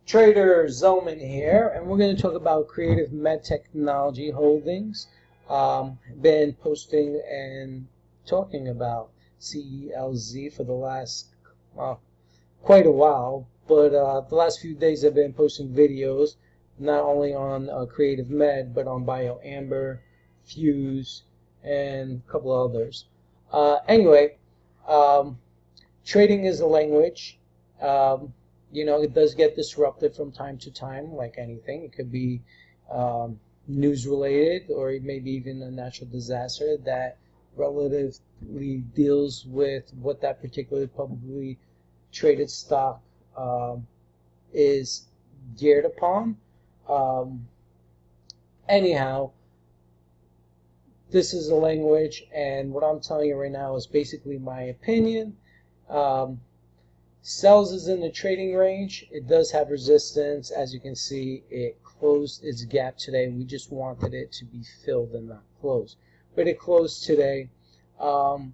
Trader Zelman here, and we're going to talk about Creative Med Technology Holdings. Been posting and talking about CELZ for the last quite a while, but the last few days I've been posting videos not only on Creative Med but on BioAmber, Fuse, and a couple others. Anyway, trading is a language. You know, it does get disrupted from time to time, like anything. It could be news related, or it may be even a natural disaster that relatively deals with what that particular publicly traded stock is geared upon. Anyhow, this is a language, and what I'm telling you right now is basically my opinion. CELZ is in the trading range. It does have resistance. As you can see, it closed its gap today. We just wanted it to be filled and not closed. But it closed today. You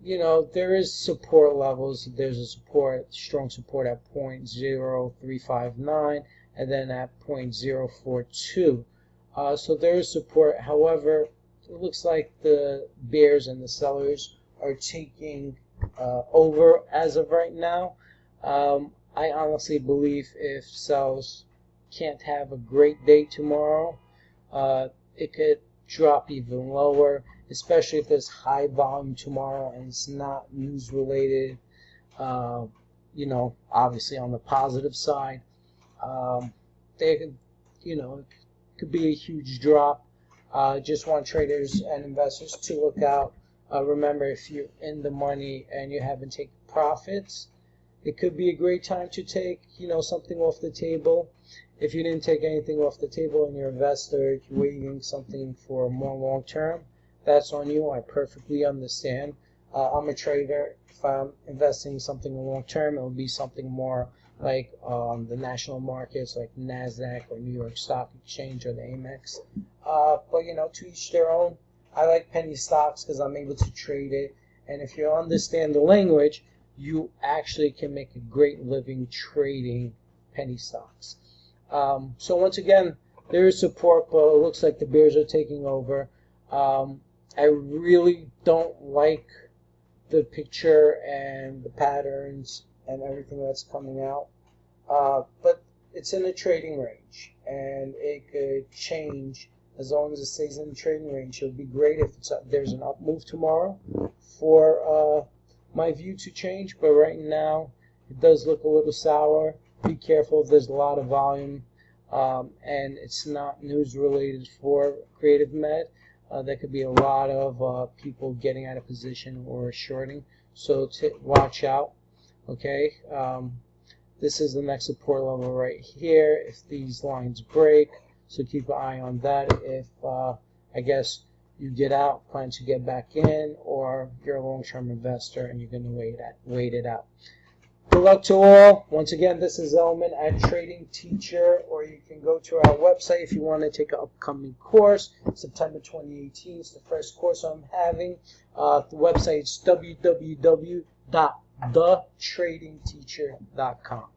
know, there is support levels. There's a strong support at 0.0359 and then at 0.042. So there is support. However, it looks like the bears and the sellers are taking over as of right now. I honestly believe if CELZ can't have a great day tomorrow, it could drop even lower, especially if there's high volume tomorrow and it's not news related. You know, obviously on the positive side, they could, you know, it could be a huge drop. Just want traders and investors to look out. Remember, if you're in the money and you haven't taken profits, it could be a great time to take, you know, something off the table. If you didn't take anything off the table and you're an investor, you're waiting something for more long term, that's on you. I perfectly understand. I'm a trader. If I'm investing something long term, it will be something more like the national markets, like NASDAQ or New York Stock Exchange or the Amex. But, you know, to each their own. I like penny stocks because I'm able to trade it, and if you understand the language, you actually can make a great living trading penny stocks. So once again, there is support, but it looks like the bears are taking over. I really don't like the picture and the patterns and everything that's coming out, but it's in a trading range, and it could change. As long as it stays in the trading range, it would be great if there's an up move tomorrow for my view to change. But right now, it does look a little sour. Be careful if there's a lot of volume and it's not news related for Creative Med. There could be a lot of people getting out of position or shorting. So watch out. Okay. This is the next support level right here. If these lines break, so keep an eye on that. If I guess you get out, plan to get back in, or you're a long-term investor and you're going to wait it out. Good luck to all. Once again, this is Zelman at Trading Teacher, or you can go to our website if you want to take an upcoming course. September 2018 is the first course I'm having. The website is www.thetradingteacher.com.